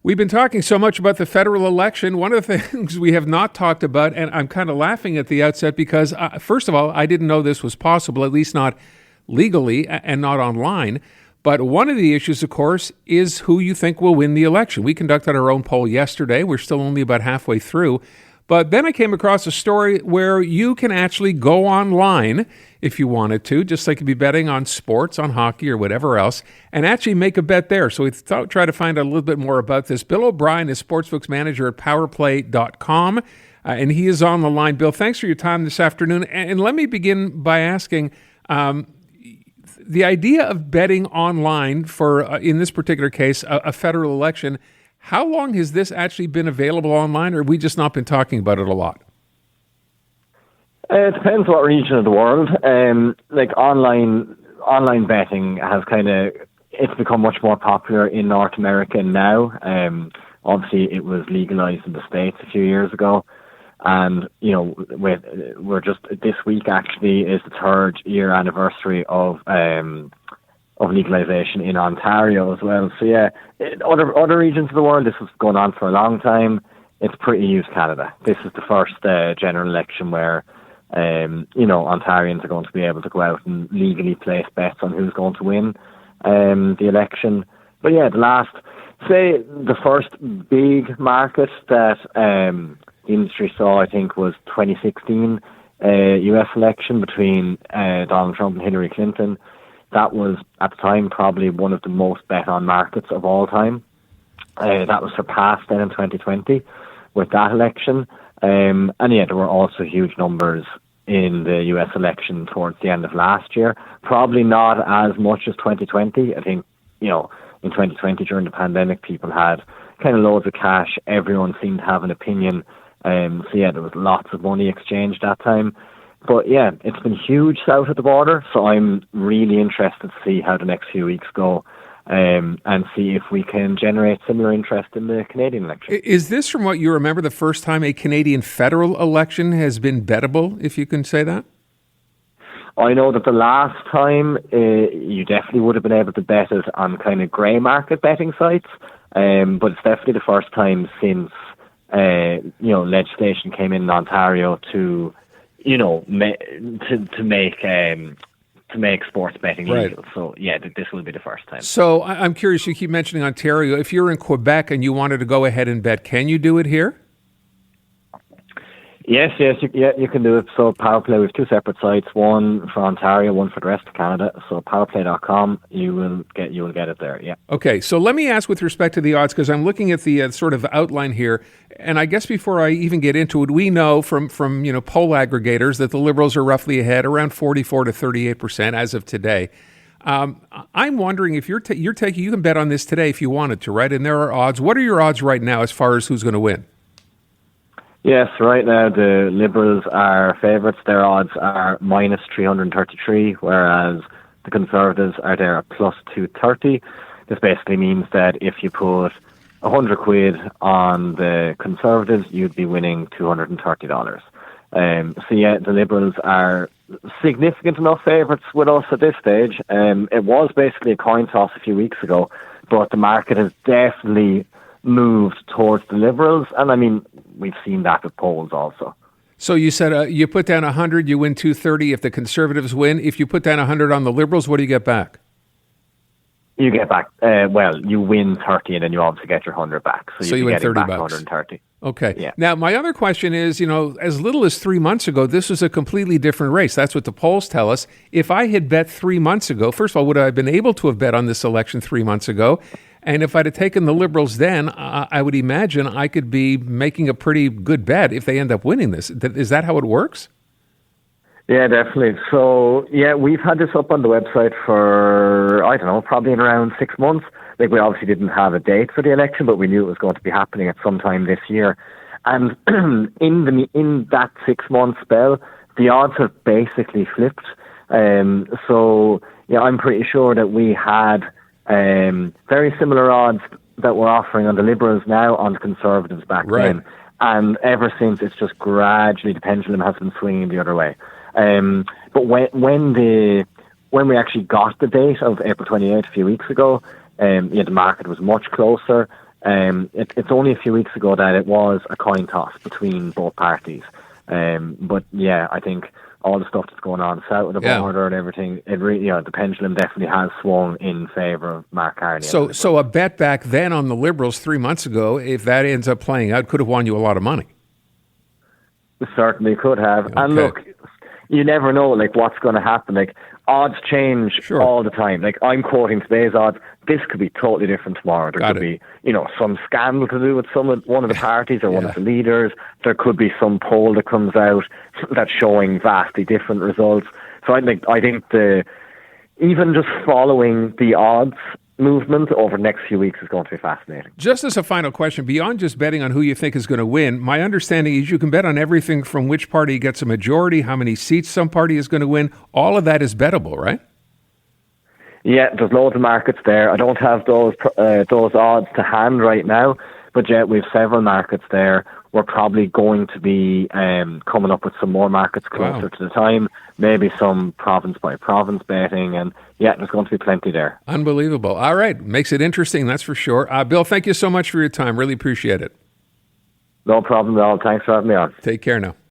We've been talking so much about the federal election. One of the things we have not talked about, and I'm kind of laughing at the outset because, first of all, I didn't know this was possible, at least not legally and not online. But one of the issues, of course, is who you think will win the election. We conducted our own poll yesterday. We're still only about halfway through. But then I came across a story where you can actually go online if you wanted to, just like you'd be betting on sports, on hockey, or whatever else, and actually make a bet there. So we thought, try to find out a little bit more about this. Bill O'Brien is Sportsbook's manager at powerplay.com, and he is on the line. Bill, thanks for your time this afternoon. And let me begin by asking, the idea of betting online for, in this particular case, a federal election, how long has this actually been available online, or have we just not been talking about it a lot? It depends what region of the world. Like online betting has it's become much more popular in North America now. Obviously, it was legalized in the States a few years ago. And, we're just, this week actually is the 3rd year anniversary of legalization in Ontario as well. So yeah, other regions of the world, this has gone on for a long time. It's pretty new to Canada. This is the first general election where, Ontarians are going to be able to go out and legally place bets on who's going to win the election. But yeah, the first big market that the industry saw, I think, was 2016 US election between Donald Trump and Hillary Clinton. That was, at the time, probably one of the most bet-on markets of all time. That was surpassed then in 2020 with that election. And yeah, there were also huge numbers in the US election towards the end of last year. Probably not as much as 2020. I think, in 2020 during the pandemic, people had kind of loads of cash. Everyone seemed to have an opinion. So yeah, there was lots of money exchanged that time. But yeah, it's been huge south of the border, so I'm really interested to see how the next few weeks go and see if we can generate similar interest in the Canadian election. Is this, from what you remember, the first time a Canadian federal election has been bettable, if you can say that? I know that the last time you definitely would have been able to bet it on kind of grey market betting sites, but it's definitely the first time since legislation came in Ontario to make sports betting legal. Right. So yeah, this will be the first time. So I'm curious, you keep mentioning Ontario. If you're in Quebec and you wanted to go ahead and bet, can you do it here? Yes, you can do it. So Powerplay, we have two separate sites, one for Ontario, one for the rest of Canada. So powerplay.com, you will get it there. Yeah. Okay, so let me ask with respect to the odds, because I'm looking at the sort of outline here, and I guess before I even get into it, we know from poll aggregators that the Liberals are roughly ahead, around 44 to 38% as of today. I'm wondering if you can bet on this today if you wanted to, right? And there are odds. What are your odds right now as far as who's going to win? Yes, right now the Liberals are favourites. Their odds are minus 333, whereas the Conservatives are there at plus 230. This basically means that if you put 100 quid on the Conservatives, you'd be winning $230. So yeah, the Liberals are significant enough favourites with us at this stage. It was basically a coin toss a few weeks ago, but the market has definitely moved towards the Liberals, and I mean, we've seen that with polls also. So you said you put down 100, you win 230 if the Conservatives win. If you put down 100 on the Liberals, what do you get back? You get back, you win 30 and then you obviously get your 100 back. So you win 30 back bucks. 130. Okay. Yeah. Now, my other question is, as little as 3 months ago, this was a completely different race. That's what the polls tell us. If I had bet 3 months ago, first of all, would I have been able to have bet on this election 3 months ago? And if I'd have taken the Liberals then, I would imagine I could be making a pretty good bet if they end up winning this. Is that how it works? Yeah, definitely. So, yeah, we've had this up on the website for, I don't know, probably in around 6 months. Like, we obviously didn't have a date for the election, but we knew it was going to be happening at some time this year. And in that 6 month spell, the odds have basically flipped. So, yeah, I'm pretty sure that we had very similar odds that we're offering on the Liberals now on the Conservatives back then. And ever since, it's just gradually, the pendulum has been swinging the other way. But when we actually got the date of April 28th a few weeks ago, the market was much closer. It's only a few weeks ago that it was a coin toss between both parties. But yeah, I think all the stuff that's going on south of the border and everything, it really, the pendulum definitely has swung in favour of Mark Carney. So a bet back then on the Liberals 3 months ago, if that ends up playing out, could have won you a lot of money. Certainly could have. Okay. And look, you never know, like, what's going to happen. Like, odds change all the time. Like, I'm quoting today's odds. This could be totally different tomorrow. There could be, some scandal to do with one of the parties or one of the leaders. There could be some poll that comes out that's showing vastly different results. So I think even just following the odds movement over the next few weeks is going to be fascinating. Just as a final question, beyond just betting on who you think is going to win, my understanding is you can bet on everything from which party gets a majority, how many seats some party is going to win. All of that is bettable, right? Yeah, there's loads of markets there. I don't have those odds to hand right now, but yeah, we have several markets there. We're probably going to be coming up with some more markets closer to the time, maybe some province by province betting, and yeah, there's going to be plenty there. Unbelievable. All right, makes it interesting, that's for sure. Bill, thank you so much for your time. Really appreciate it. No problem at all. Thanks for having me on. Take care now.